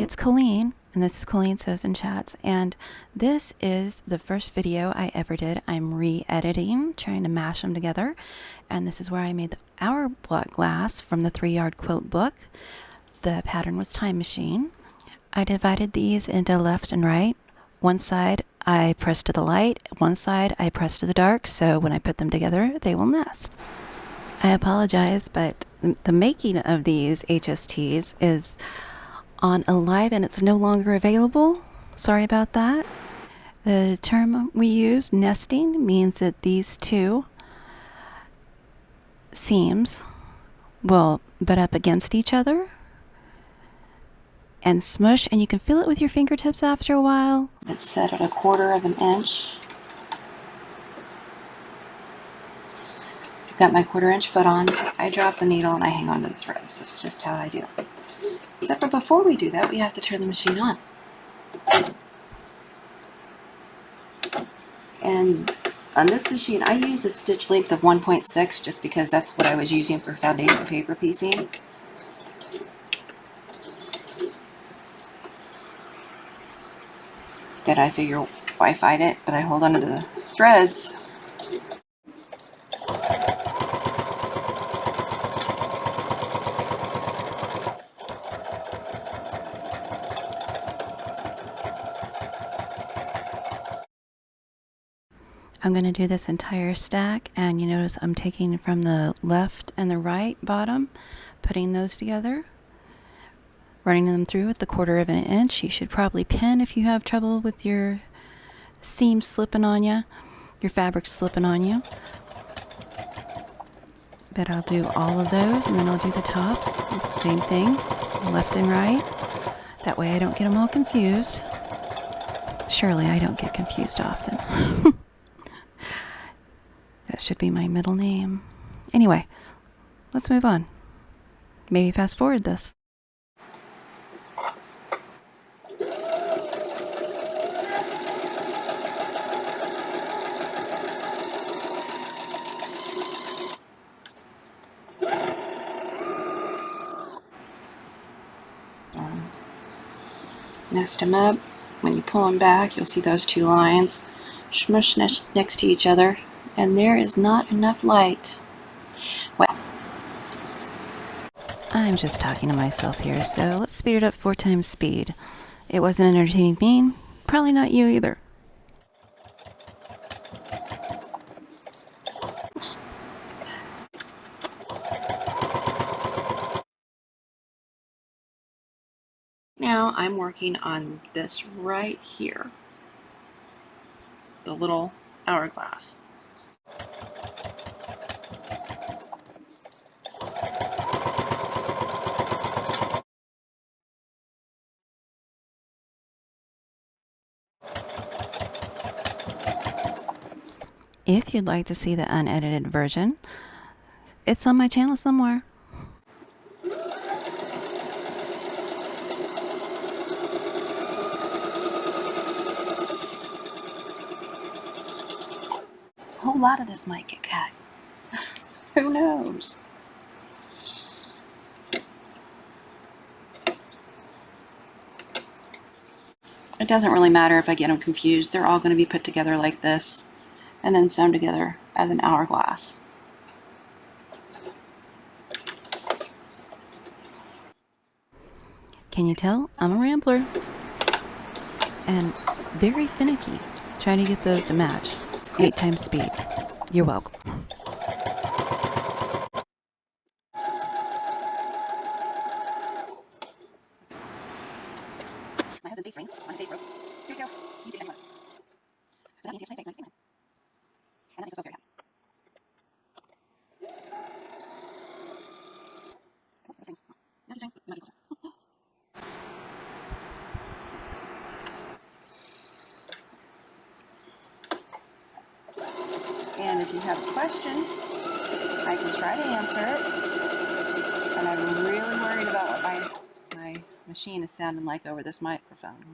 it's Coleen, and this is Coleen Sews and Chats, and this is the first video I ever did. I'm re-editing, trying to mash them together, and this is where I made the hourglass from the 3-yard quilt book. The pattern was Time Machine. I divided these into left and right. One side I pressed to the light, one side I pressed to the dark, so when I put them together, they will nest. I apologize, but the making of these HSTs is on a live and it's no longer available. Sorry about that. The term we use, nesting, means that these two seams will butt up against each other and smush, and you can feel it with your fingertips after a while. It's set at 1/4 of an inch. I've got my 1/4 inch foot on. I drop the needle and I hang on to the threads. That's just how I do it. Except for before we do that, we have to turn the machine on. And on this machine, I use a stitch length of 1.6 just because that's what I was using for foundation paper piecing. Then I figure, why fight it? But I hold onto the threads. I'm going to do this entire stack, and you notice I'm taking from the left and the right bottom, putting those together, running them through with the 1/4 of an inch. You should probably pin if you have trouble with your seam slipping on you, your fabric slipping on you. But I'll do all of those, and then I'll do the tops. Same thing, left and right. That way I don't get them all confused. Surely I don't get confused often. That should be my middle name. Anyway, let's move on. Maybe fast forward this. Nest them up. When you pull them back, you'll see those two lines smush next to each other. And there is not enough light. Well, I'm just talking to myself here, so let's speed it up 4 times speed. It wasn't entertaining me, probably not you either. Now I'm working on this right here, the little hourglass. If you'd like to see the unedited version, it's on my channel somewhere. A whole lot of this might get cut. Who knows? It doesn't really matter if I get them confused. They're all going to be put together like this and then sewn together as an hourglass. Can you tell? I'm a rambler and very finicky trying to get those to match. 8 times speed. You're welcome. My husband's face ring on his face rope. 2-0. You did it. So that means it's my face, and that makes us both very happy. And if you have a question, I can try to answer it. And I'm really worried about what my machine is sounding like over this microphone.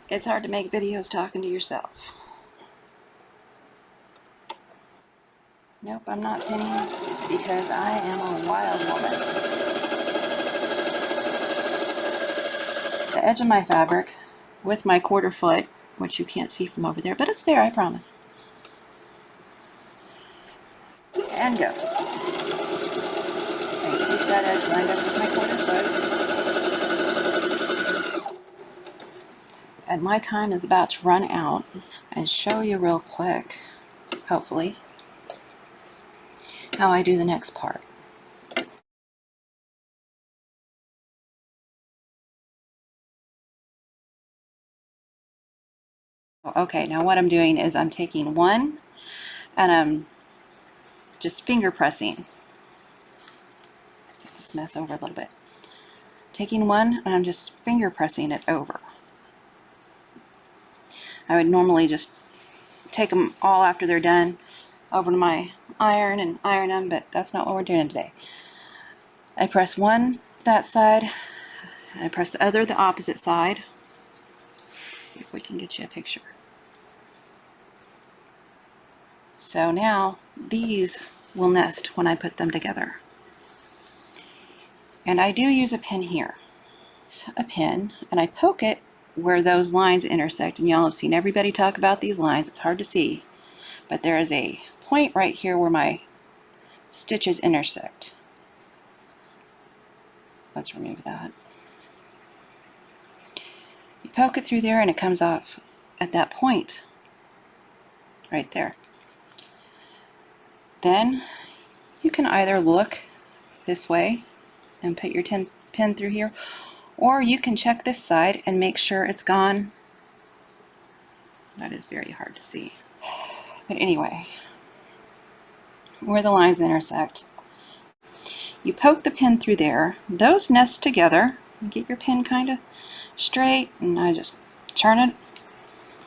It's hard to make videos talking to yourself. Nope, I'm not pinning because I am a wild woman. The edge of my fabric with my 1/4 foot, which you can't see from over there, but it's there, I promise. And go. And keep that edge lined up with my 1/4 foot. And my time is about to run out, and show you real quick, hopefully, how I do the next part. Okay, now what I'm doing is I'm taking one and I'm just finger pressing. Get this mess over a little bit. Taking one and I'm just finger pressing it over. I would normally just take them all after they're done over to my iron and iron them, but that's not what we're doing today. I press one that side, and I press the other the opposite side. Let's see if we can get you a picture. So now these will nest when I put them together. And I do use a pin here. It's a pin, and I poke it where those lines intersect, and y'all have seen everybody talk about these lines. It's hard to see, but there is a point right here where my stitches intersect. Let's remove that. You poke it through there and it comes off at that point right there. Then you can either look this way and put your pin through here, or you can check this side and make sure it's gone. That is very hard to see. But anyway, where the lines intersect, you poke the pin through there. Those nest together. Get your pin kind of straight, and I just turn it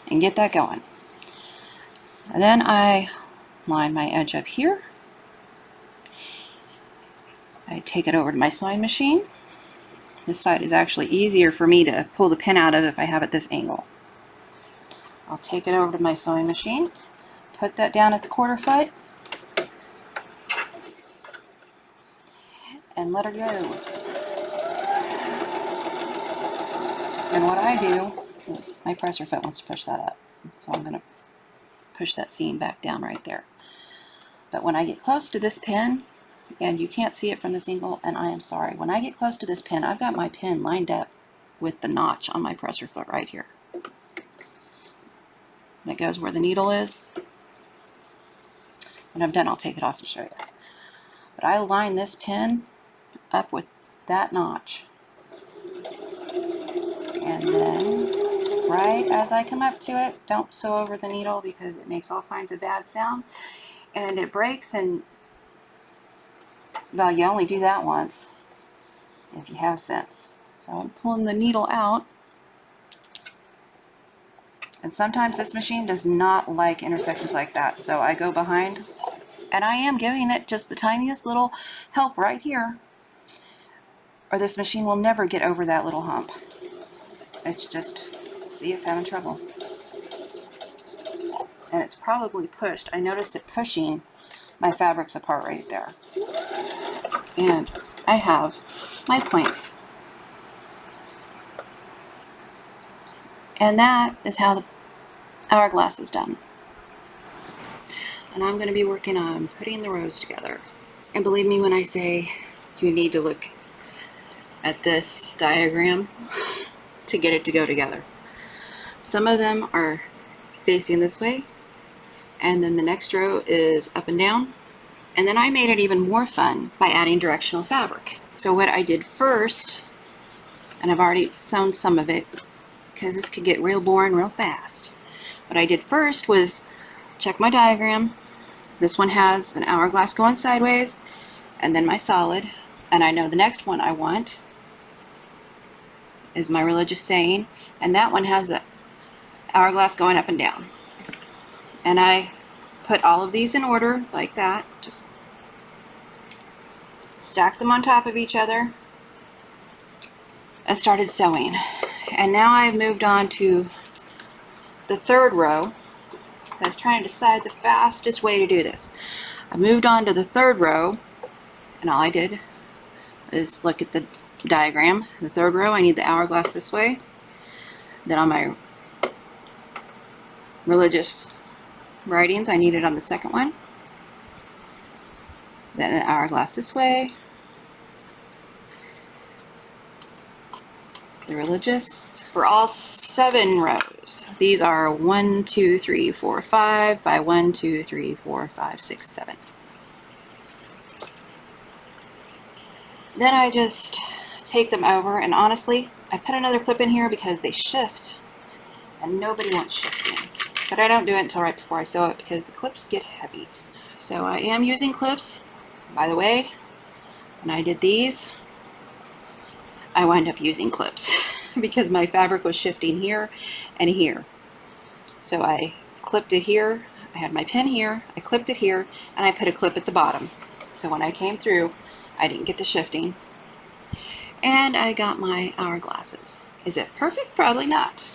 and get that going. And then I line my edge up here. I take it over to my sewing machine. This side is actually easier for me to pull the pin out of if I have it this angle. I'll take it over to my sewing machine, put that down at the 1/4 foot, and let her go. And what I do is, my presser foot wants to push that up, so I'm going to push that seam back down right there. But when I get close to this pin, and you can't see it from this angle, and I am sorry, when I get close to this pin, I've got my pin lined up with the notch on my presser foot right here. That goes where the needle is. When I'm done, I'll take it off and show you. But I line this pin up with that notch. And then, right as I come up to it, don't sew over the needle because it makes all kinds of bad sounds. And it breaks, and well, you only do that once if you have sense. So I'm pulling the needle out. And sometimes this machine does not like intersections like that, so I go behind, and I am giving it just the tiniest little help right here, or this machine will never get over that little hump. It's just, see, it's having trouble. And it's probably pushed. I noticed it pushing my fabrics apart right there. And I have my points. And that is how the hourglass is done. And I'm going to be working on putting the rows together. And believe me when I say you need to look at this diagram to get it to go together. Some of them are facing this way, and then the next row is up and down. And then I made it even more fun by adding directional fabric. So what I did first, and I've already sewn some of it because this could get real boring real fast. What I did first was check my diagram. This one has an hourglass going sideways, and then my solid. And I know the next one I want is my religious saying, and that one has the hourglass going up and down. And I put all of these in order like that, just stack them on top of each other and started sewing. And now I've moved on to the third row. So I was trying to decide the fastest way to do this. I moved on to the third row, and all I did is look at the diagram. The third row, I need the hourglass this way. Then on my religious writings, I need it on the second one. Then the hourglass this way. The religious for all 7 rows. These are 1, 2, 3, 4, 5 by 1, 2, 3, 4, 5, 6, 7. Then I just take them over, and honestly, I put another clip in here because they shift, and nobody wants shifting. But I don't do it until right before I sew it because the clips get heavy. So I am using clips. By the way, when I did these, I wind up using clips because my fabric was shifting here and here. So I clipped it here, I had my pin here, I clipped it here, and I put a clip at the bottom. So when I came through, I didn't get the shifting. And I got my hourglasses. Is it perfect? Probably not.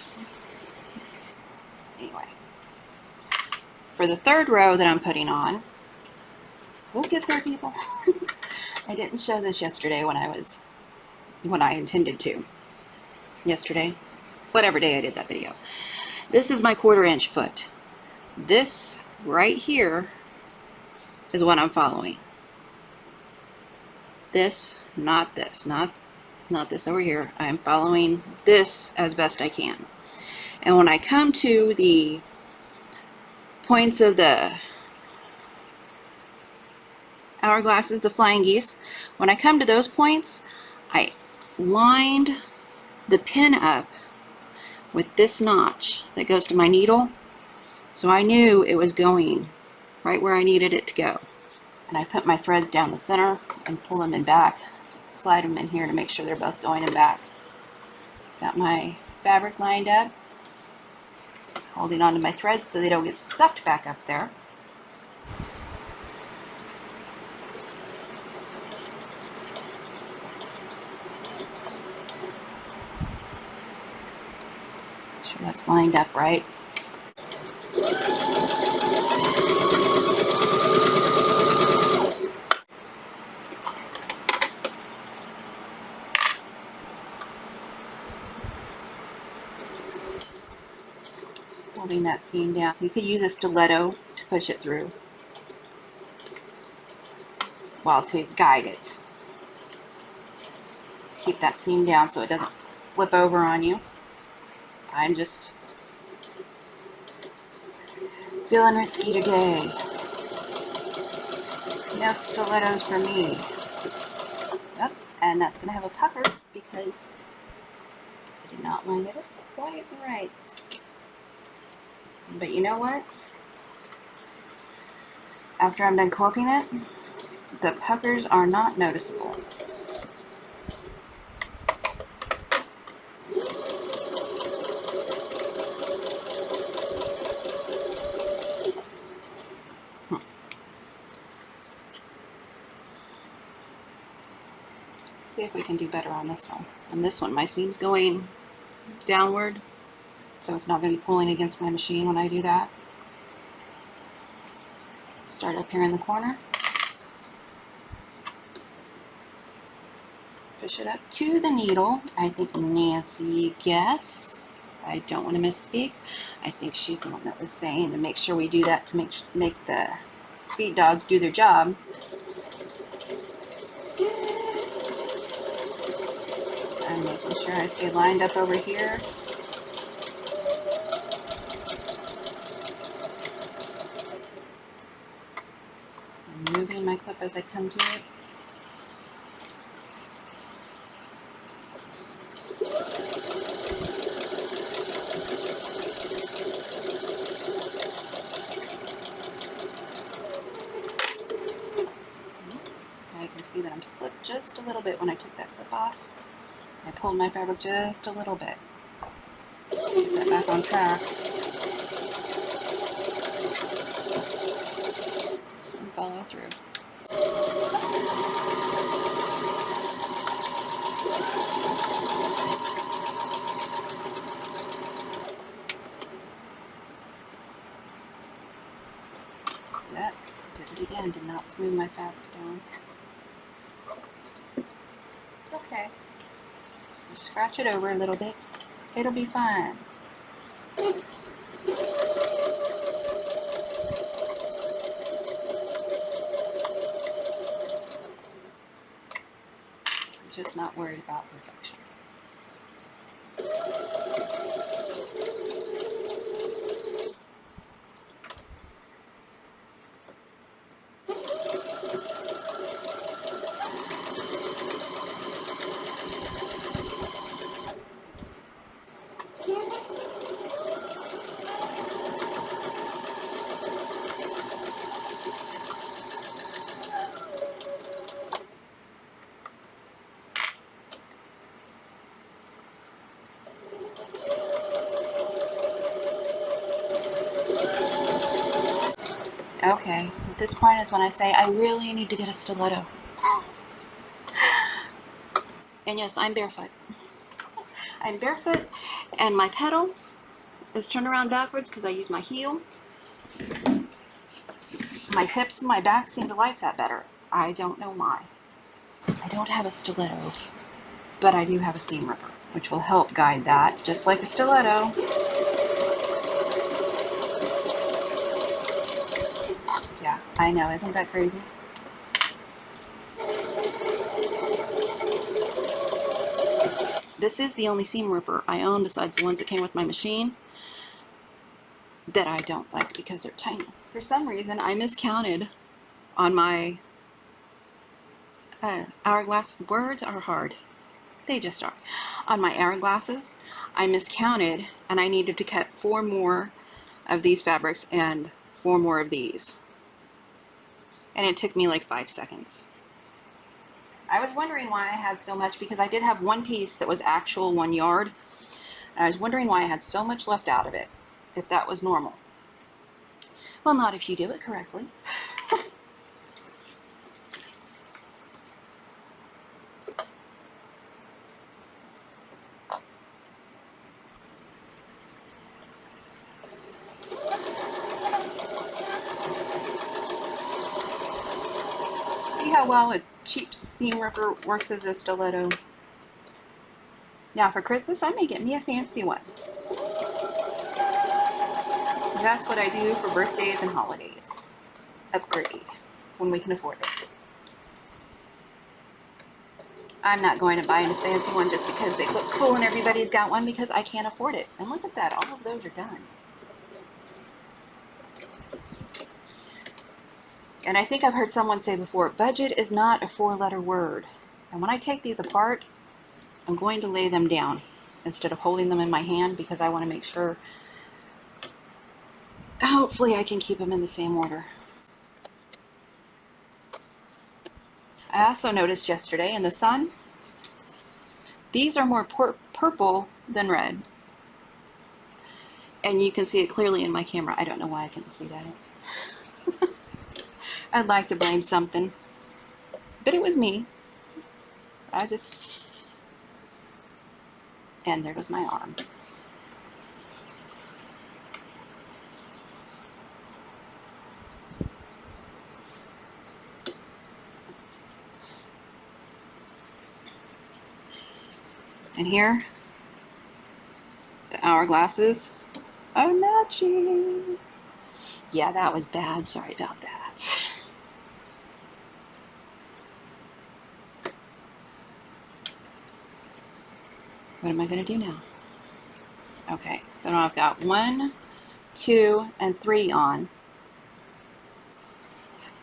Anyway, for the third row that I'm putting on, we'll get there, people. I didn't show this yesterday when I intended to. Yesterday, whatever day I did that video. This is my 1/4 inch foot. This right here is what I'm following. This, not this, not this over here. I'm following this as best I can. And when I come to the points of the hourglasses, the flying geese, when I come to those points, I lined the pin up with this notch that goes to my needle, so I knew it was going right where I needed it to go. And I put my threads down the center and pull them in back, slide them in here to make sure they're both going in back. Got my fabric lined up, holding on to my threads so they don't get sucked back up there. Make sure that's lined up right. Holding that seam down. You could use a stiletto to push it through. Well, to guide it. Keep that seam down so it doesn't flip over on you. I'm just feeling risky today. No stilettos for me. Yep, and that's going to have a pucker because I did not line it up quite right. But you know what? After I'm done quilting it, the puckers are not noticeable. See if we can do better on this one. On this one, my seam's going downward, so it's not going to be pulling against my machine when I do that. Start up here in the corner. Push it up to the needle. I think Nancy guessed. I don't want to misspeak. I think she's the one that was saying to make sure we do that to make the bead dogs do their job. I'm making sure I stay lined up over here. I'm moving my clip as I come to it. I can see that I'm slipped just a little bit when I took that clip off. I pulled my fabric just a little bit. Get that back on track. And follow through. That did But again, did not smooth my fabric down. It's okay. Just scratch it over a little bit. It'll be fine. I'm just not worried about perfection. Okay, at this point is when I say I really need to get a stiletto. And yes, I'm barefoot. I'm barefoot, and my pedal is turned around backwards because I use my heel. My hips and my back seem to like that better. I don't know why. I don't have a stiletto, but I do have a seam ripper, which will help guide that, just like a stiletto. Yeah, I know, isn't that crazy? This is the only seam ripper I own besides the ones that came with my machine that I don't like because they're tiny. For some reason, I miscounted on my hourglass. Words are hard. They just are. On my hourglasses, I miscounted and I needed to cut 4 more of these fabrics and 4 more of these. And it took me like 5 seconds. I was wondering why I had so much, because I did have one piece that was actual 1 yard. And I was wondering why I had so much left out of it, if that was normal. Well, not if you do it correctly. See how well a cheap seam ripper works as a stiletto? Now for Christmas, I may get me a fancy one. That's what I do for birthdays and holidays. Upgrade when we can afford it. I'm not going to buy a fancy one just because they look cool and everybody's got one, because I can't afford it. And look at that, all of those are done. And I think I've heard someone say before, budget is not a 4-letter word. And when I take these apart, I'm going to lay them down instead of holding them in my hand, because I want to make sure, hopefully I can keep them in the same order. I also noticed yesterday in the sun, these are more purple than red. And you can see it clearly in my camera. I don't know why I couldn't see that. I'd like to blame something, but it was me. And there goes my arm. And here, the hourglasses are matching. Yeah, that was bad. Sorry about that. What am I going to do now? Okay, so now I've got 1, 2, and 3 on.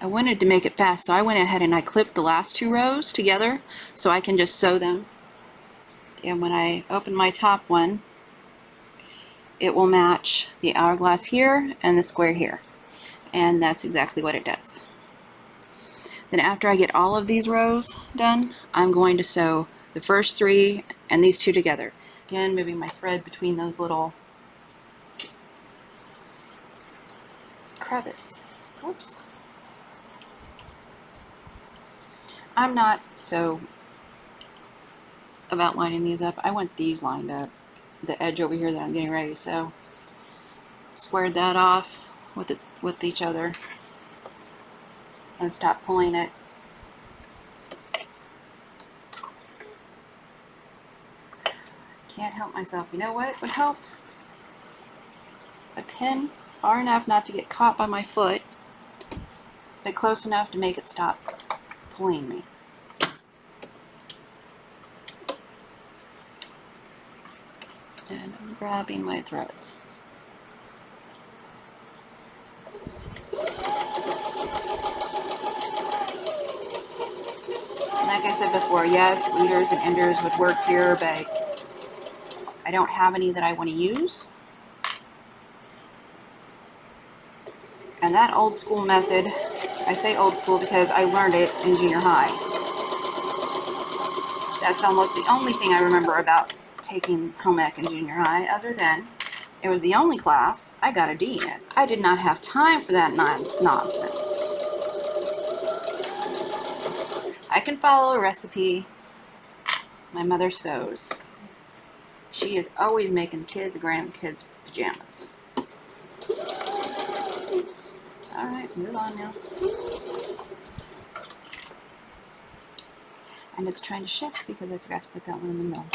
I wanted to make it fast, so I went ahead and I clipped the last 2 rows together so I can just sew them. And when I open my top one, it will match the hourglass here and the square here. And that's exactly what it does. Then after I get all of these rows done, I'm going to sew the first 3 and these 2 together. Again, moving my thread between those little crevice. Oops. I'm not so about lining these up. I want these lined up. The edge over here that I'm getting ready to sew. Squared that off with each other. and stop pulling it. Can't help myself. You know what would help? A pin far enough not to get caught by my foot, but close enough to make it stop pulling me. And I'm grabbing my threads. Like I said before, yes, leaders and enders would work here, but I don't have any that I want to use. And that old school method, I say old school because I learned it in junior high. That's almost the only thing I remember about taking home ec in junior high, other than it was the only class I got a D in. I did not have time for that nonsense. I can follow a recipe. My mother sews. She is always making kids and grandkids pajamas. Alright, move on now. And it's trying to shift because I forgot to put that one in the middle.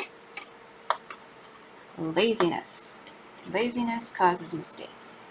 Laziness. Laziness causes mistakes.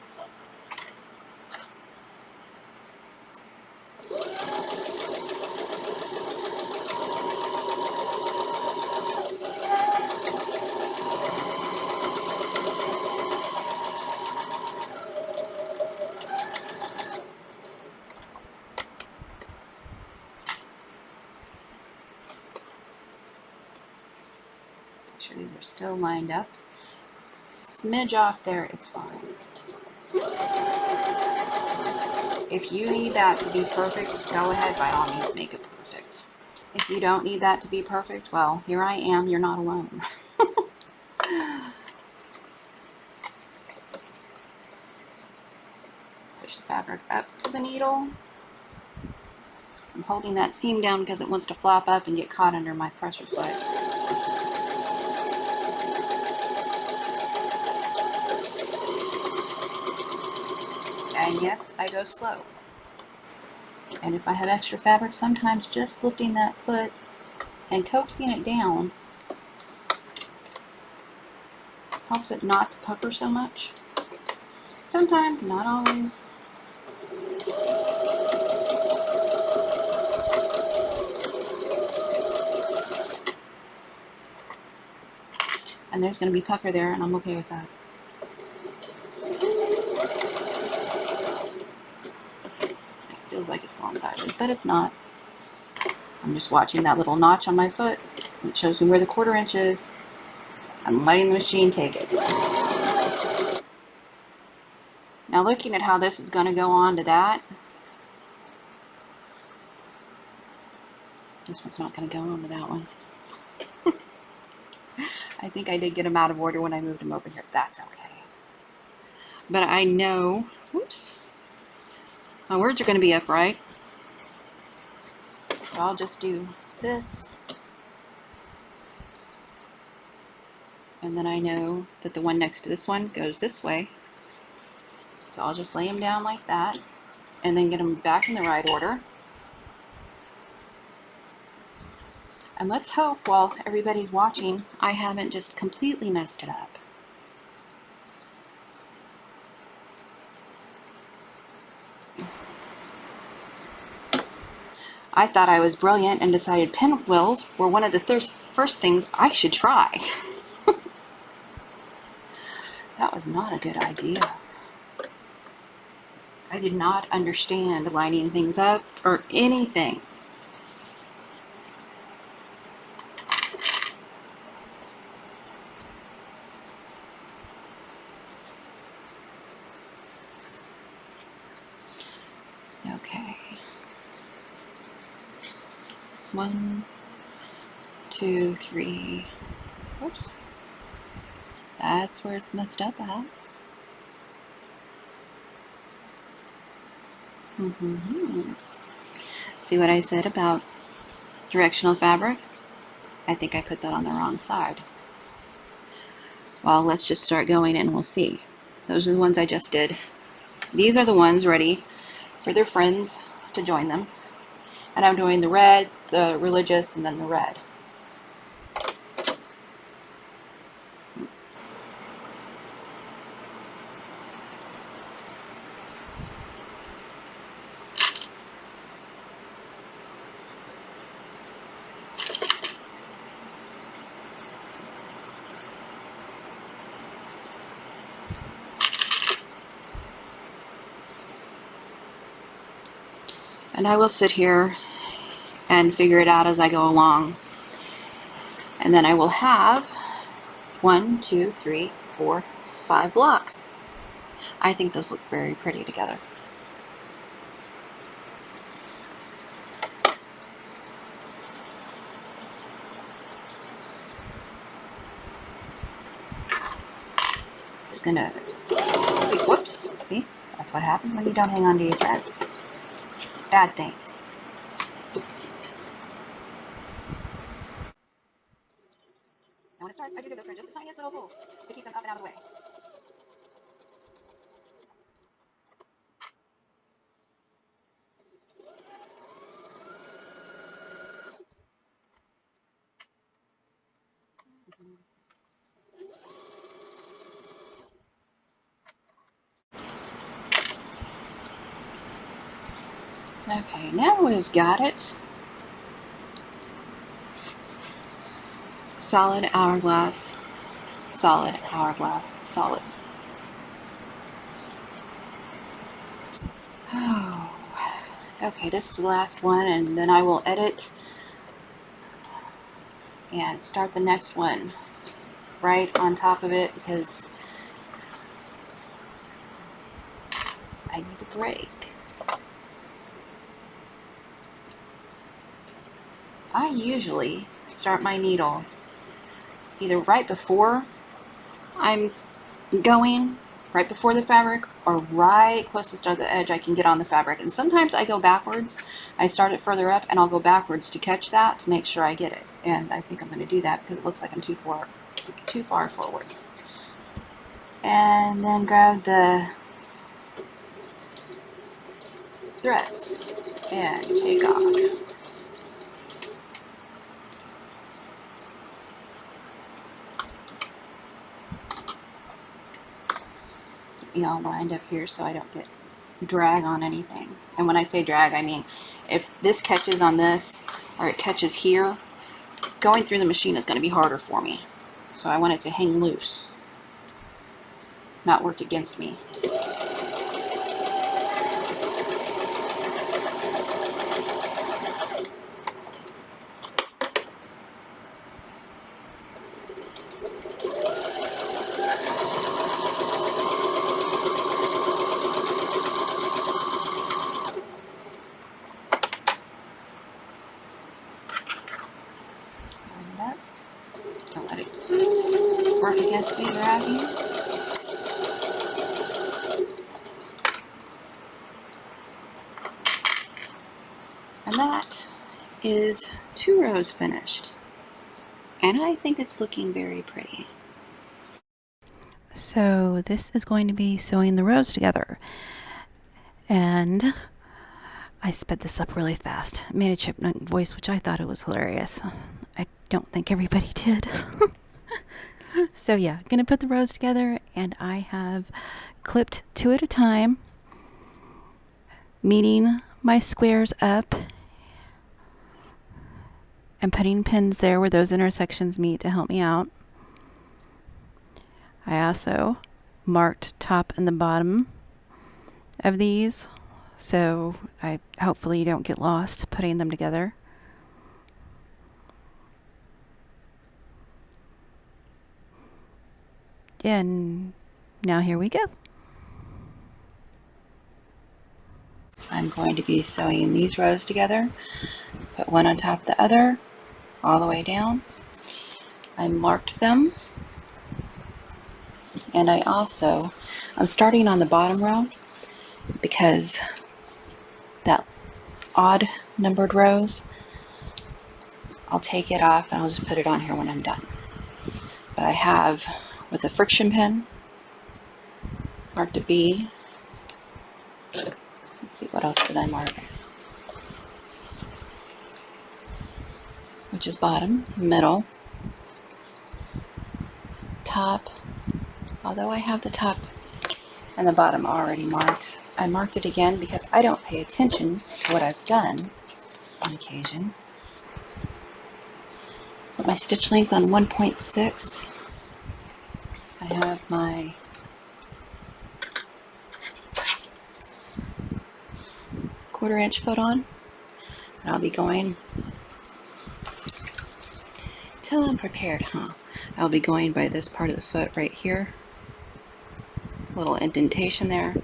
Make sure these are still lined up. Smidge off there, it's fine. If you need that to be perfect, go ahead, by all means, make it perfect. If you don't need that to be perfect, well, here I am, you're not alone. Push the fabric up to the needle. I'm holding that seam down because it wants to flop up and get caught under my pressure foot. And yes, I go slow. And if I have extra fabric, sometimes just lifting that foot and coaxing it down helps it not to pucker so much. Sometimes, not always. And there's going to be pucker there, and I'm okay with that. Feels like it's going sideways, but it's not. I'm just watching that little notch on my foot. It shows me where the 1/4 inch is. I'm letting the machine take it. Now looking at how this is going to go on to that, this one's not going to go on to that one. I think I did get them out of order when I moved them over here. That's okay. But I know, whoops, my words are going to be upright. So I'll just do this. And then I know that the one next to this one goes this way. So I'll just lay them down like that and then get them back in the right order. And let's hope while everybody's watching, I haven't just completely messed it up. I thought I was brilliant and decided pinwheels were one of the first things I should try. That was not a good idea. I did not understand lining things up or anything. Okay. 1, 2, 3. Oops. That's where it's messed up at. See what I said about directional fabric? I think I put that on the wrong side. Well, let's just start going and we'll see. Those are the ones I just did. These are the ones ready for their friends to join them. And I'm doing the red, the religious, and then the red. And I will sit here and figure it out as I go along. And then I will have 1, 2, 3, 4, 5 blocks. I think those look very pretty together. Just gonna, whoops, see? That's what happens when you don't hang on to your threads. Bad things. And when it starts, I do give those just the tiniest little pull to keep them up and out of the way. Okay, now we've got it. Solid, hourglass, solid, hourglass, solid. Oh, okay, this is the last one, and then I will edit and start the next one right on top of it because I need a break. I usually start my needle either right before I'm going, right before the fabric, or right closest to the edge I can get on the fabric. And sometimes I go backwards. I start it further up and I'll go backwards to catch that to make sure I get it. And I think I'm going to do that because it looks like I'm too far forward. And then grab the threads and take off. Get me all lined up here so I don't get drag on anything. And when I say drag, I mean if this catches on this or it catches here, going through the machine is going to be harder for me. So I want it to hang loose, not work against me. Don't let it work against me, drag you. And that is 2 rows finished. And I think it's looking very pretty. So this is going to be sewing the rows together. And I sped this up really fast. Made a chipmunk voice, which I thought it was hilarious. I don't think everybody did. So yeah, gonna put the rows together, and I have clipped 2 at a time, meeting my squares up and putting pins there where those intersections meet to help me out. I also marked top and the bottom of these, so I hopefully you don't get lost putting them together. And now here we go. I'm going to be sewing these rows together, put one on top of the other, all the way down. I marked them, and I'm starting on the bottom row because that odd numbered rows, I'll take it off and I'll just put it on here when I'm done. But I have, with a friction pin, marked a B. Let's see, what else did I mark? which is bottom, middle, top. Although I have the top and the bottom already marked, I marked it again because I don't pay attention to what I've done on occasion. Put my stitch length on 1.6. I have my quarter-inch foot on, and I'll be going till I'm prepared, I'll be going by this part of the foot right here. Little indentation there,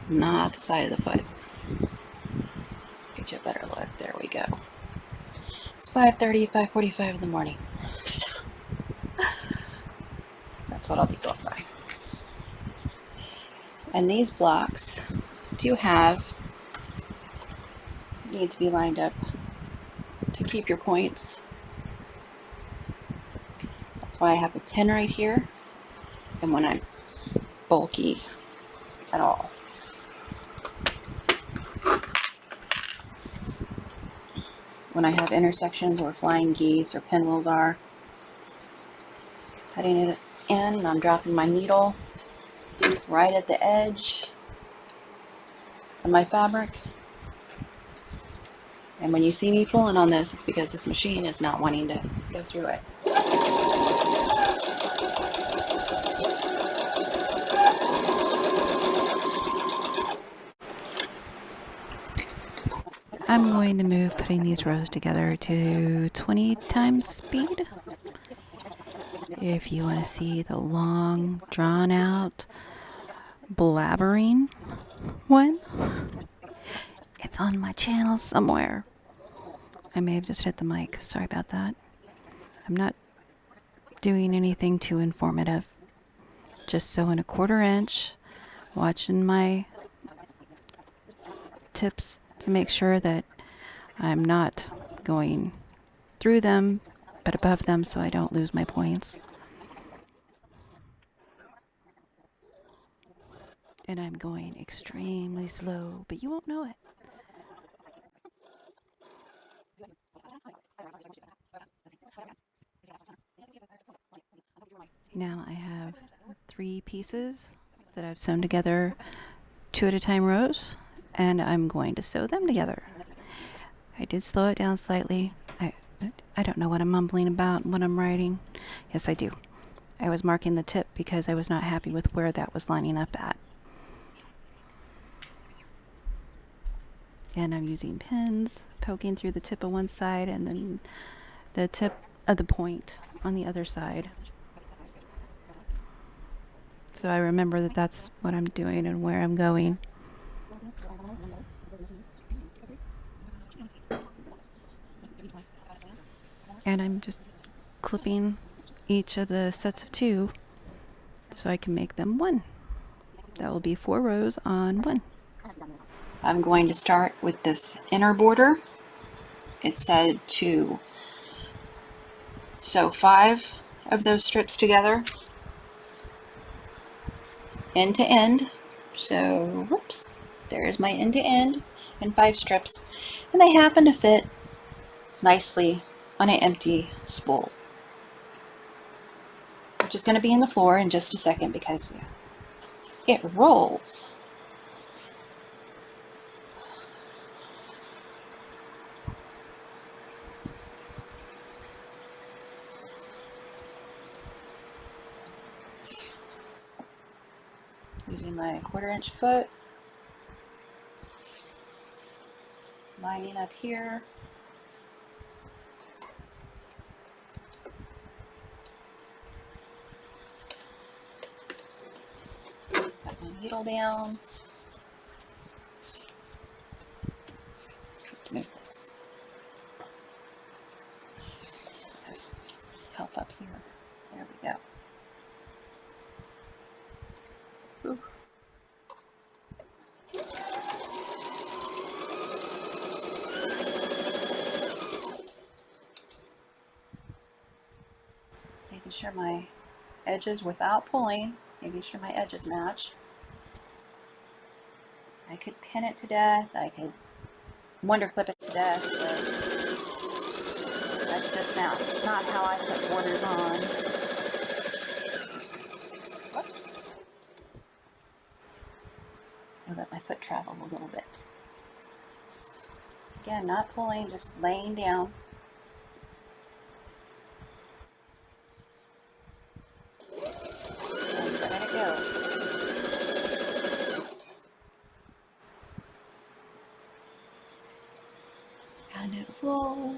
not the side of the foot. Get you a better look. There we go. It's 5:30, 5:45 in the morning. So that's what I'll be going by. And these blocks need to be lined up to keep your points. That's why I have a pin right here. And when I'm bulky at all, when I have intersections where flying geese or pinwheels are, cutting it in, and I'm dropping my needle right at the edge of my fabric. And when you see me pulling on this, it's because this machine is not wanting to go through it. I'm going to move putting these rows together to 20 times speed. If you want to see the long, drawn out, blabbering one, it's on my channel somewhere. I may have just hit the mic. Sorry about that. I'm not doing anything too informative. Just sewing a 1/4 inch, watching my tips to make sure that I'm not going through them but above them so I don't lose my points. And I'm going extremely slow, but you won't know it. Now I have 3 pieces that I've sewn together 2 at a time rows, and I'm going to sew them together. I did slow it down slightly. I don't know what I'm mumbling about when I'm writing. Yes, I do. I was marking the tip because I was not happy with where that was lining up at. And I'm using pins, poking through the tip of one side and then the tip of the point on the other side. So I remember that that's what I'm doing and where I'm going. And I'm just clipping each of the sets of 2 so I can make them 1. That will be 4 rows on 1. I'm going to start with this inner border. It said to sew 5 of those strips together, end to end. So, whoops, there's my end to end and 5 strips, and they happen to fit nicely on an empty spool, which is going to be in the floor in just a second because it rolls. Using my 1/4 inch foot, lining up here. Got my needle down. Let's move this. There's help up here. There we go. Ooh. Making sure my edges, without pulling, making sure my edges match. I could pin it to death. I could wonder clip it to death. But That's just not how I put borders on. Whoops. I'll let my foot travel a little bit. Again, not pulling, just laying down. And letting it go. And it rolls.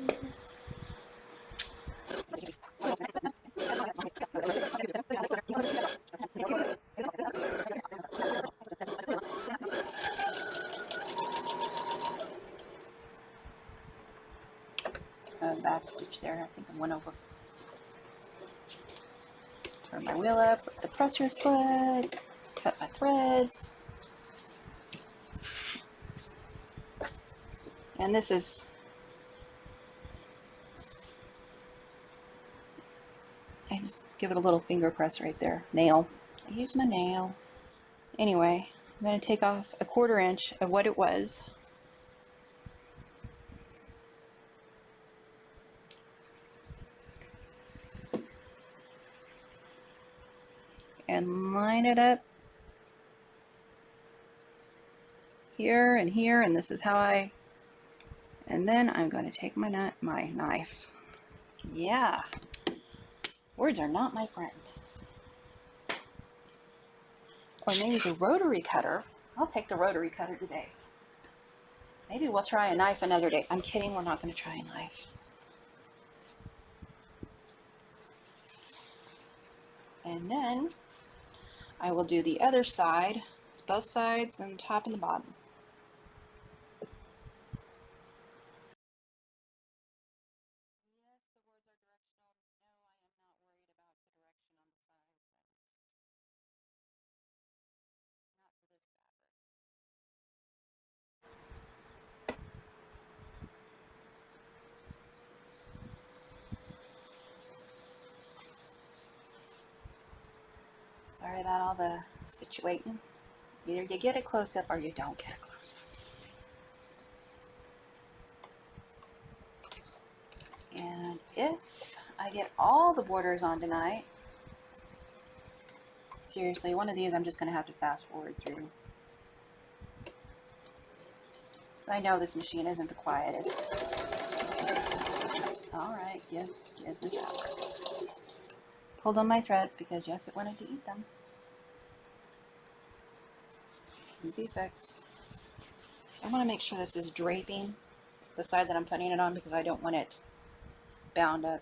Back stitch there. I think I went over. Turn my wheel up with the presser foot. Cut my threads. And this is, I just give it a little finger press right there. Nail. I use my nail. Anyway, I'm going to take off a 1/4 inch of what it was. And line it up here and here, and this is how and then I'm going to take my knife. Yeah, words are not my friend. Or maybe the rotary cutter. I'll take the rotary cutter today. Maybe we'll try a knife another day. I'm kidding, we're not going to try a knife. And then I will do the other side. It's both sides, and the top and the bottom. Sorry about all the situating. Either you get a close-up or you don't get a close-up. And if I get all the borders on tonight, seriously, one of these I'm just going to have to fast forward through. I know this machine isn't the quietest. Alright, give the fabric. Pulled on my threads because yes, it wanted to eat them. Easy fix. I want to make sure this is draping the side that I'm putting it on because I don't want it bound up,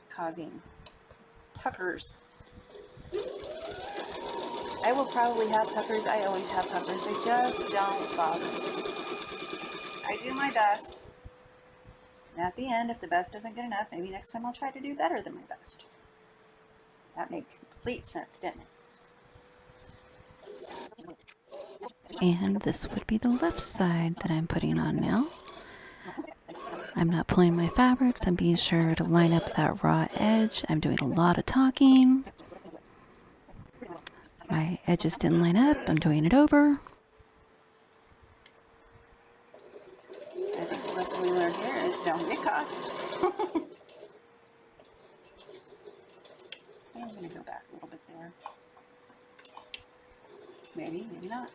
causing puckers. I will probably have puckers. I always have puckers. They just don't bother me. I do my best. And at the end, if the best doesn't get enough, maybe next time I'll try to do better than my best. That made complete sense, didn't it? And this would be the left side that I'm putting on now. I'm not pulling my fabrics. I'm being sure to line up that raw edge. I'm doing a lot of talking. My edges didn't line up. I'm doing it over. I think the lesson we learned here is don't get caught. I'm going to go back a little bit there. Maybe, maybe not.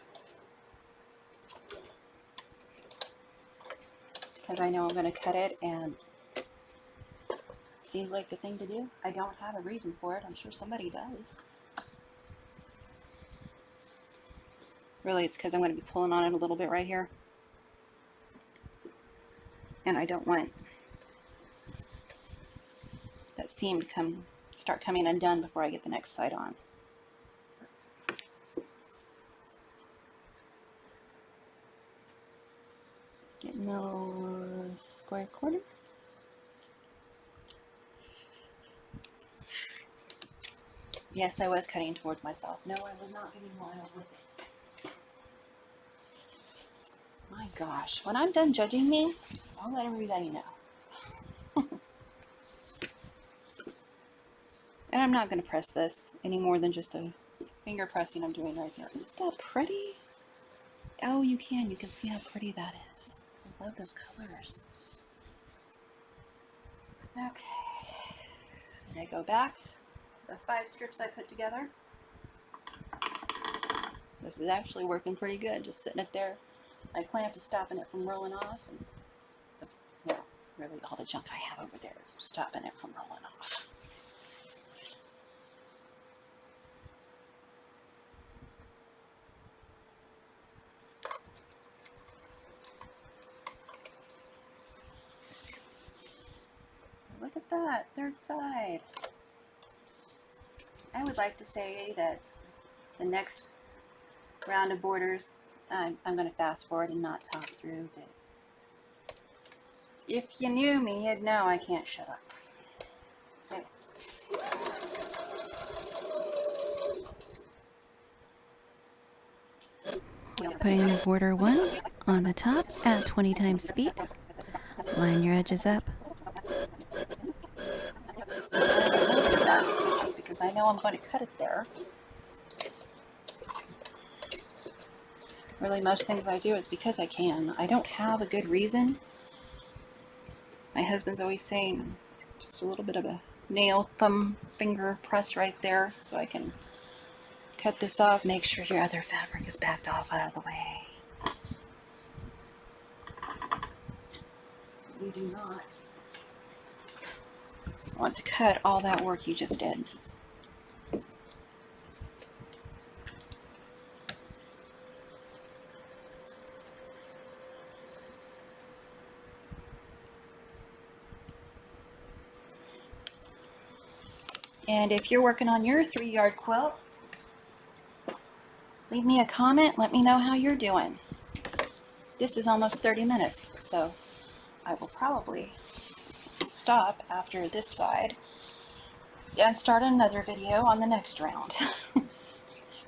Because I know I'm going to cut it and it seems like the thing to do. I don't have a reason for it. I'm sure somebody does. Really, it's because I'm going to be pulling on it a little bit right here. And I don't want that seam to start coming undone before I get the next side on. Getting those square corner. Yes, I was cutting towards myself. No, I was not getting wild with it. My gosh, when I'm done judging me, I'll let everybody know. And I'm not going to press this any more than just a finger pressing I'm doing right here. Isn't that pretty? Oh, you can see how pretty that is. I love those colors. Okay, and I go back to the 5 strips I put together. This is actually working pretty good, just sitting it there. My clamp is stopping it from rolling off, and well, really all the junk I have over there is stopping it from rolling off. Look at that, third side. I would like to say that the next round of borders, I'm going to fast forward and not talk through, but if you knew me, you'd know I can't shut up. Okay. Putting border 1 on the top at 20 times speed. Line your edges up. Just because I know I'm going to cut it there. Really, most things I do is because I can. I don't have a good reason. My husband's always saying just a little bit of a nail, thumb, finger press right there so I can cut this off. Make sure your other fabric is backed off out of the way. You do not want to cut all that work you just did. And if you're working on your 3-yard quilt, leave me a comment. Let me know how you're doing. This is almost 30 minutes, so I will probably stop after this side and start another video on the next round.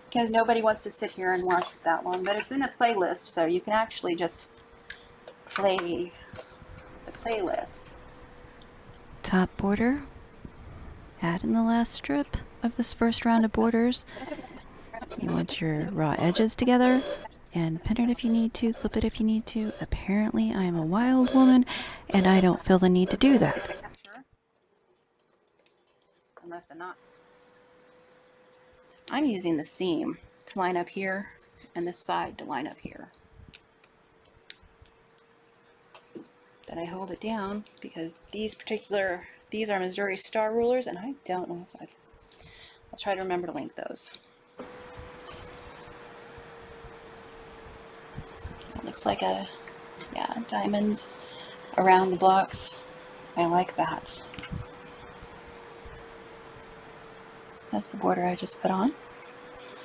Because nobody wants to sit here and watch it that long, but it's in a playlist, so you can actually just play the playlist. Top border. Add in the last strip of this first round of borders. You want your raw edges together and pin it if you need to, clip it if you need to. Apparently I am a wild woman and I don't feel the need to do that. I left a knot. I'm using the seam to line up here and this side to line up here. Then I hold it down because these are Missouri Star rulers, and I don't know if I'll try to remember to link those. It looks like a, yeah, diamonds around the blocks. I like that. That's the border I just put on.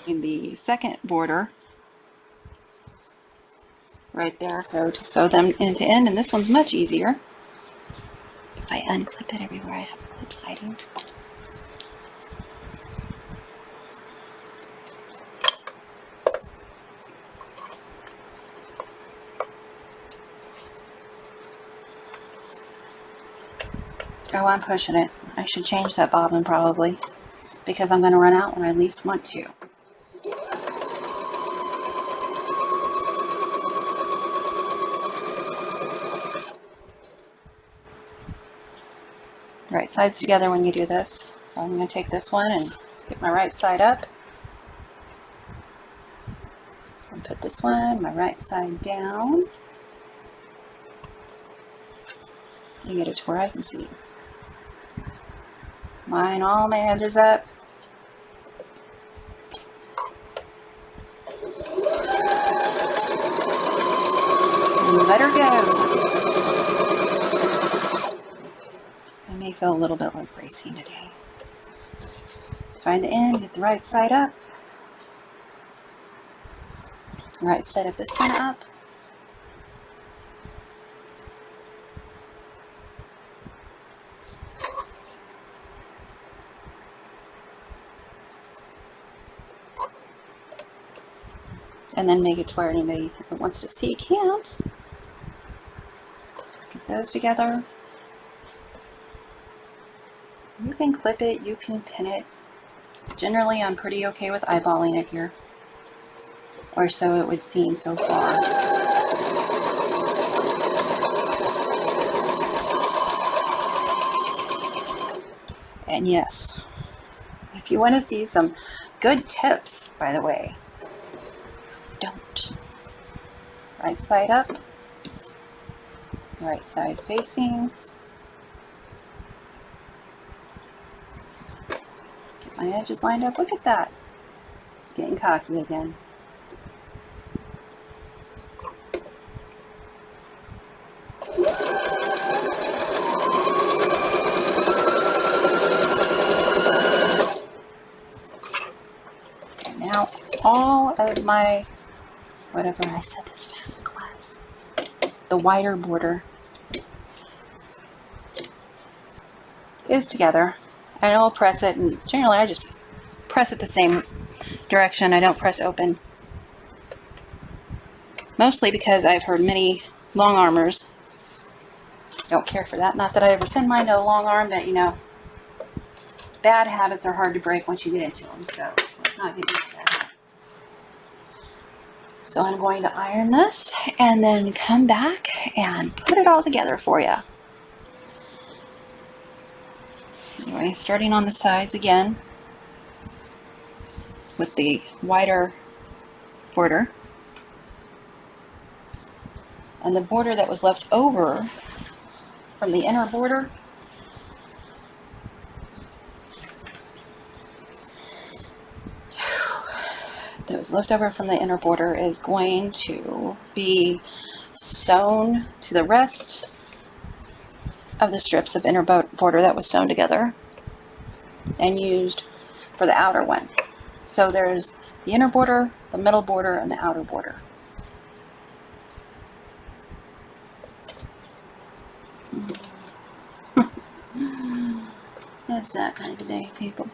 In the second border, right there, so to sew them end to end, and this one's much easier. If I unclip it everywhere, I have the clips hiding. Oh, I'm pushing it. I should change that bobbin probably, because I'm going to run out when I least want to. Right sides together when you do this. So I'm going to take this one and get my right side up. And put this one, my right side down. And get it to where I can see. Line all my edges up. And let her go. I may feel a little bit like racing today. Find the end, get the right side up. Right side of this one up. And then make it to where anybody that wants to see can't. Get those together. You can clip it, you can pin it. Generally, I'm pretty okay with eyeballing it here. Or so it would seem so far. And yes, if you want to see some good tips, by the way, don't. Right side up, right side facing. Get my edges lined up. Look at that. Getting cocky again. And now all of my, whatever I said this fabric was, the wider border is together. And I'll press it, and generally I just press it the same direction. I don't press open. Mostly because I've heard many long armors don't care for that. Not that I ever send mine to a long arm, but you know, bad habits are hard to break once you get into them. So let's not get into that. So I'm going to iron this and then come back and put it all together for you. Anyway, starting on the sides again with the wider border. And the border that was left over from the inner border, that was left over from the inner border is going to be sewn to the rest of the strips of inner border that was sewn together and used for the outer one. So there's the inner border, the middle border, and the outer border. It's that kind of day, people.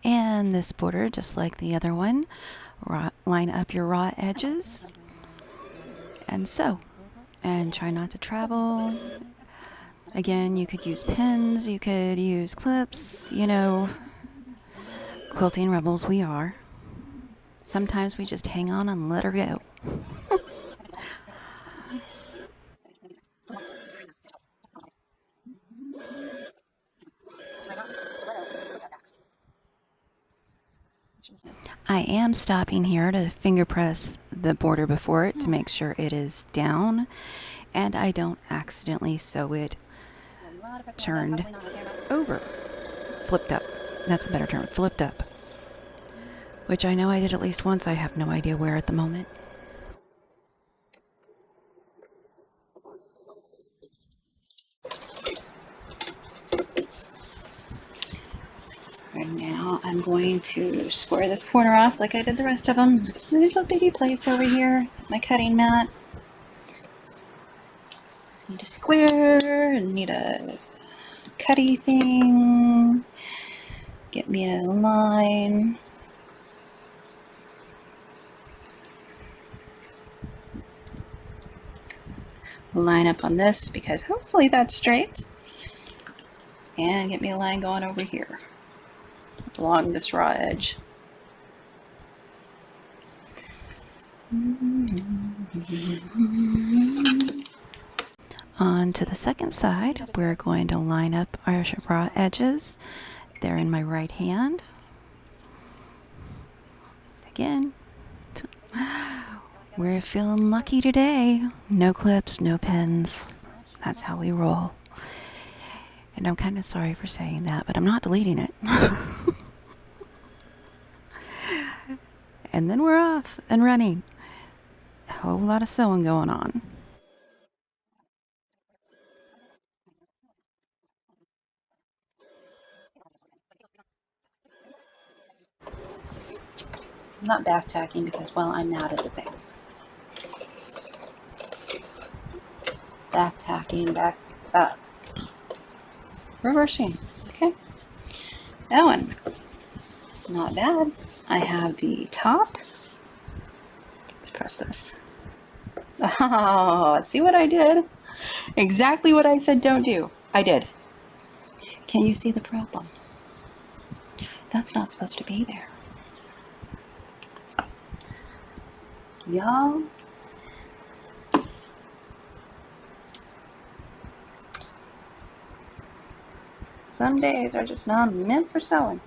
And this border, just like the other one, line up your raw edges and sew. And try not to travel. Again, you could use pins, you could use clips, you know, quilting rebels we are. Sometimes we just hang on and let her go. I am stopping here to finger press the border before it to make sure it is down and I don't accidentally sew it turned over. Flipped up. That's a better term. Flipped up. Which I know I did at least once. I have no idea where at the moment. Right now I'm going to square this corner off like I did the rest of them. There's a little bitty place over here, my cutting mat. Need a square and need a cutty thing. Get me a line. Line up on this because hopefully that's straight. And get me a line going over here along this raw edge. On to the second side, we're going to line up our raw edges. They're in my right hand. Again, we're feeling lucky today. No clips, no pins. That's how we roll. And I'm kind of sorry for saying that, but I'm not deleting it. And then we're off and running. A whole lot of sewing going on. I'm not back tacking because, well, I'm mad at the thing. Back tacking, back up. Reversing. Okay. That one. Not bad. I have the top. Let's press this. Oh, see what I did? Exactly what I said don't do. I did. Can you see the problem? That's not supposed to be there. Y'all, Some days are just not meant for sewing.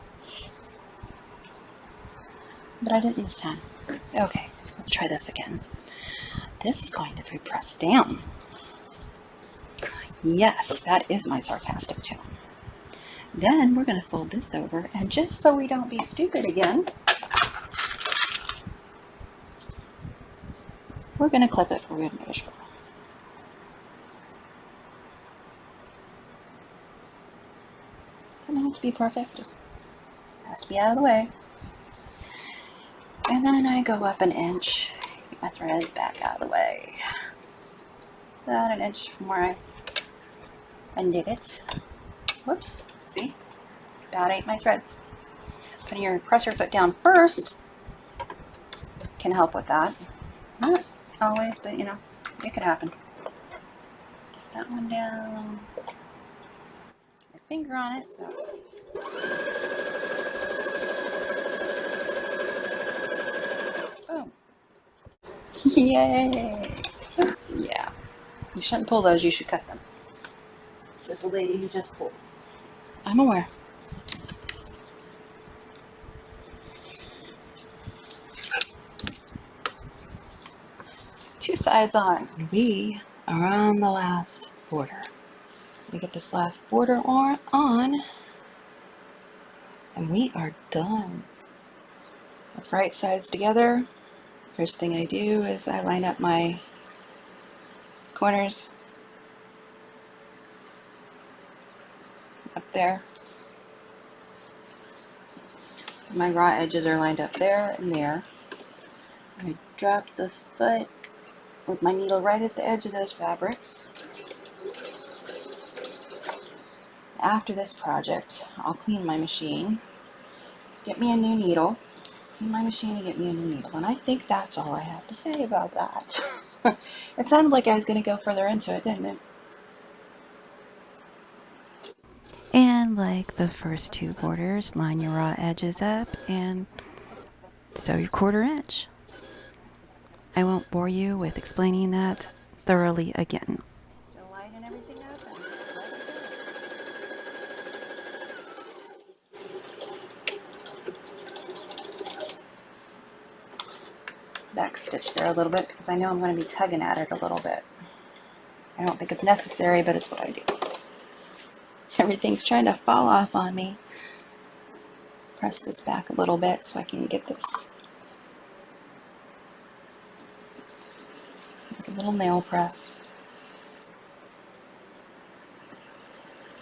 But I didn't this time. Okay, let's try this again. This is going to be pressed down. Yes, that is my sarcastic tone. Then we're going to fold this over, and just so we don't be stupid again, we're going to clip it for good measure. Doesn't have to be perfect, just has to be out of the way. And then I go up an inch, get my threads back out of the way. About an inch from where I undid it. Whoops, see? About ate my threads. Putting your presser foot down first can help with that. Not always, but you know, it could happen. Get that one down. My finger on it, so. Boom. Yay! Yeah. You shouldn't pull those, you should cut them. Says the lady who just pulled. I'm aware. Two sides on. We are on the last border. We get this last border on, and we are done. With right sides together, first thing I do is I line up my corners up there. So my raw edges are lined up there and there. I drop the foot with my needle right at the edge of those fabrics. After this project, I'll clean my machine, get me a new needle, clean my machine and get me a new needle. And I think that's all I have to say about that. It sounded like I was going to go further into it, didn't it? And like the first two borders, line your raw edges up and sew your 1/4 inch. I won't bore you with explaining that thoroughly again. Still lighten everything up and back stitch there a little bit because I know I'm going to be tugging at it a little bit. I don't think it's necessary, but it's what I do. Everything's trying to fall off on me. Press this back a little bit so I can get this. Like a little nail press.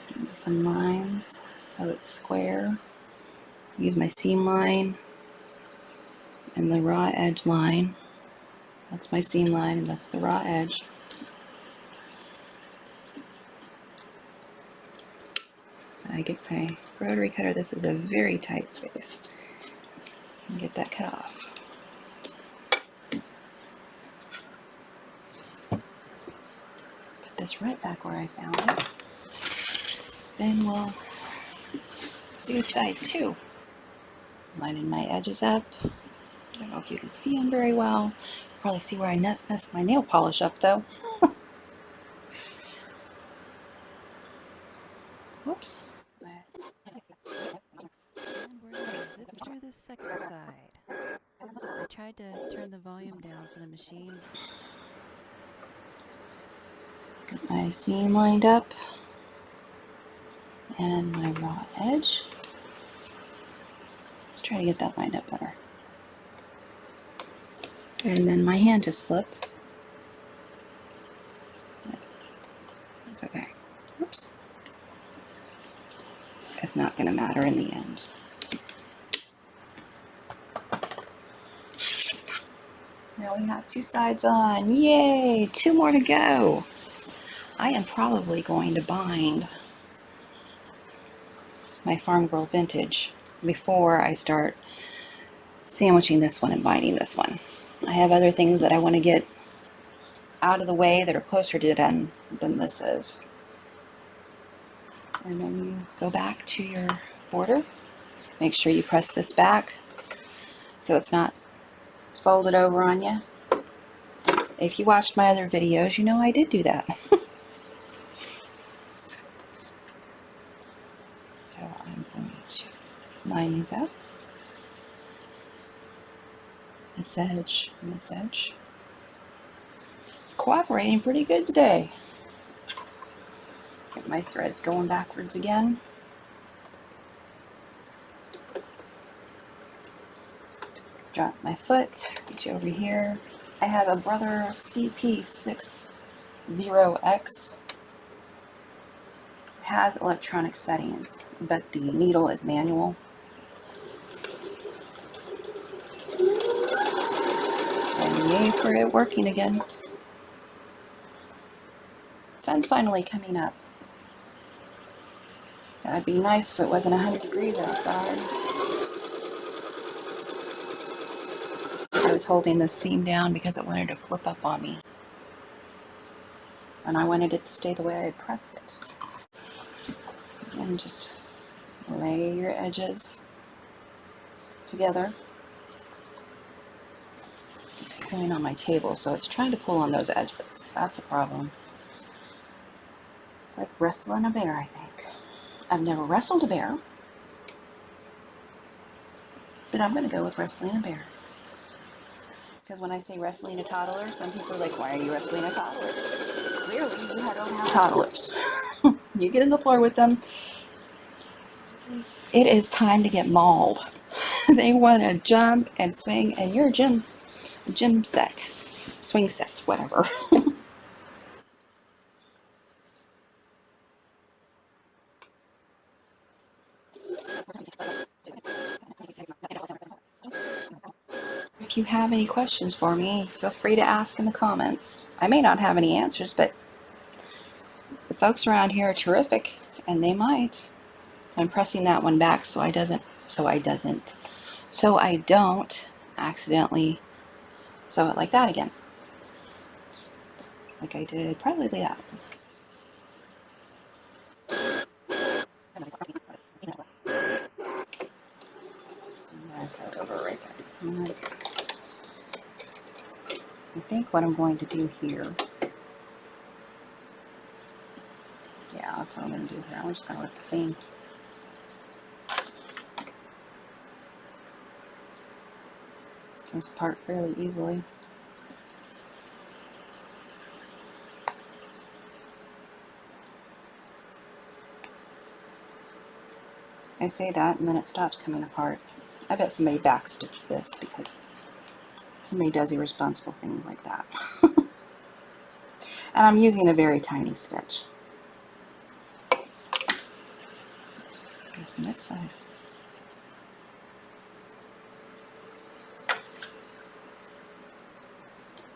Give me some lines so it's square. Use my seam line and the raw edge line. That's my seam line and that's the raw edge. I get my rotary cutter. This is a very tight space. And get that cut off. Put this right back where I found it. Then we'll do side 2. Lining my edges up. I don't know if you can see them very well. You can probably see where I messed my nail polish up though. Whoops. And we're going to zip through the second side. I tried to turn the volume down for the machine. Get my seam lined up and my raw edge. Let's try to get that lined up better. And then my hand just slipped. That's okay. Oops. It's not going to matter in the end. Now we have 2 sides on. Yay! 2 more to go. I am probably going to bind my Farm Girl Vintage before I start sandwiching this one and binding this one. I have other things that I want to get out of the way that are closer to done than this is. And then you go back to your border. Make sure you press this back so it's not folded over on you. If you watched my other videos, you know I did do that. line these up. This edge and this edge. It's cooperating pretty good today. Get my threads going backwards again. Drop my foot, reach over here. I have a Brother CP60X. Has electronic settings, but the needle is manual. And yay for it working again. Sun's finally coming up. That'd be nice if it wasn't 100 degrees outside. I was holding this seam down because it wanted to flip up on me. And I wanted it to stay the way I pressed it. And just lay your edges together. It's pulling on my table, so it's trying to pull on those edges. That's a problem. It's like wrestling a bear, I think. I've never wrestled a bear, but I'm going to go with wrestling a bear. Because when I say wrestling a toddler, some people are like, why are you wrestling a toddler? Clearly, you don't have toddlers. You get in the floor with them, it is time to get mauled. They want to jump and swing, and you're a gym set, swing set, whatever. If you have any questions for me, feel free to ask in the comments. I may not have any answers, but the folks around here are terrific, and they might. I'm pressing that one back so I don't accidentally sew it like that again. Like I did probably that. I sewed over right there. I think what I'm going to do here, yeah, that's what I'm going to do here. I'm just going to let the seam. Comes apart fairly easily. I say that and then it stops coming apart. I bet somebody backstitched this because somebody does irresponsible things like that. And I'm using a very tiny stitch. From this side.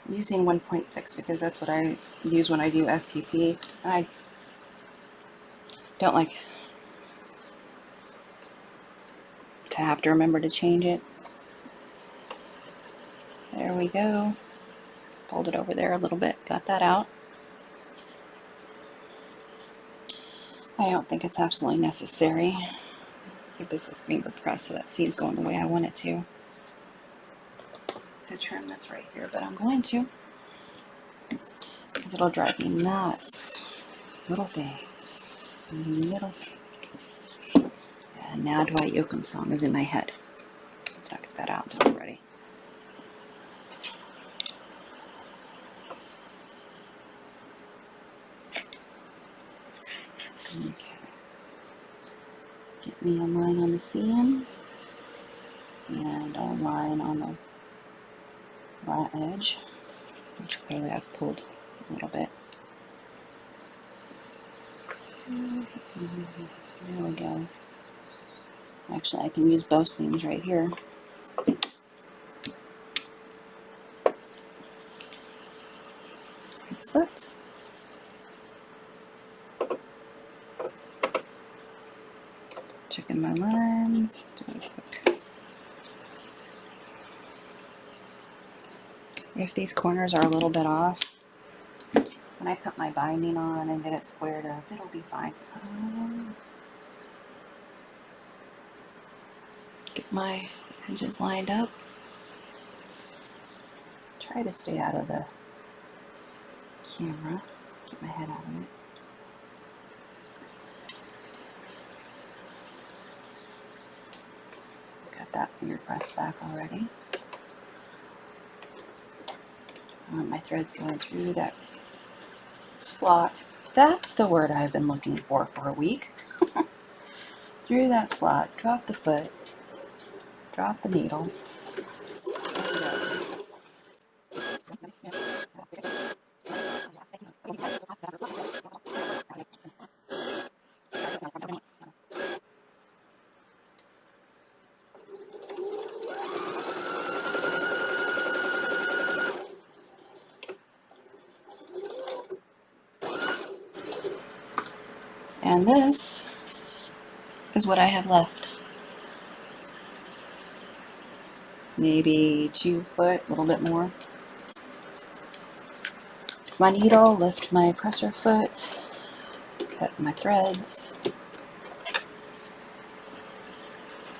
I'm using 1.6 because that's what I use when I do FPP. And I don't like to have to remember to change it. There we go. Fold it over there a little bit. Got that out. I don't think it's absolutely necessary. Let's give this a finger press so that seam's going the way I want it to trim this right here, but I'm going to because it'll drive me nuts. Little things. Little things. And now Dwight Yoakam's song is in my head. Let's not get that out until I'm ready. Okay. Get me a line on the seam and a line on the raw edge, which clearly I've pulled a little bit. There we go. Actually, I can use both seams right here. It slipped. Checking my lines. Doing quick. If these corners are a little bit off, when I put my binding on and get it squared up, it'll be fine. Get my edges lined up. Try to stay out of the camera. Get my head out of it. finger pressed back already. My thread's going through that slot. That's the word I've been looking for a week. Through that slot, drop the foot, drop the needle. And this is what I have left. Maybe 2 foot, a little bit more. My needle, lift my presser foot, cut my threads,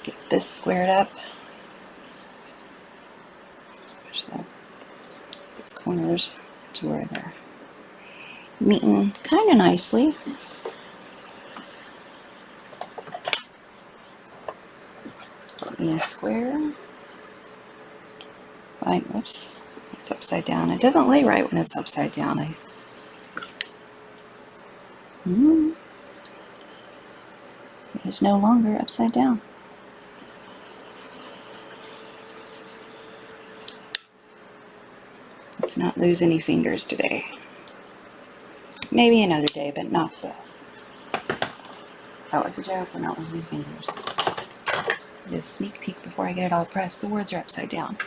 get this squared up, push those corners to where they're meeting kind of nicely. Put me a square. Fine, whoops, it's upside down. It doesn't lay right when it's upside down. It is no longer upside down. Let's not lose any fingers today. Maybe another day, but not today. That was a joke. We're not losing fingers. This sneak peek before I get it all pressed. The words are upside down.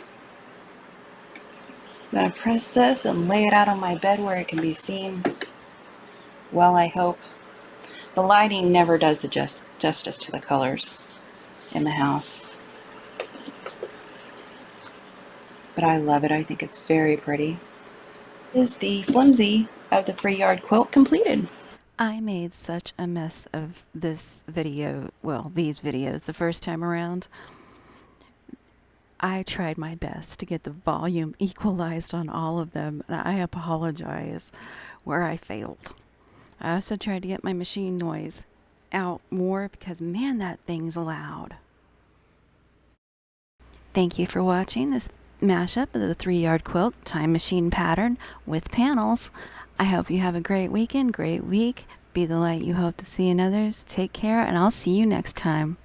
I'm going to press this and lay it out on my bed where it can be seen. Well, I hope. The lighting never does the justice to the colors in the house. But I love it. I think it's very pretty. Is the flimsy of the 3-yard quilt completed? I made such a mess of this video, well, these videos the first time around. I tried my best to get the volume equalized on all of them, and I apologize where I failed. I also tried to get my machine noise out more because, man, that thing's loud. Thank you for watching this mashup of the 3-yard quilt time machine pattern with panels. I hope you have a great weekend, great week. Be the light you hope to see in others. Take care, and I'll see you next time.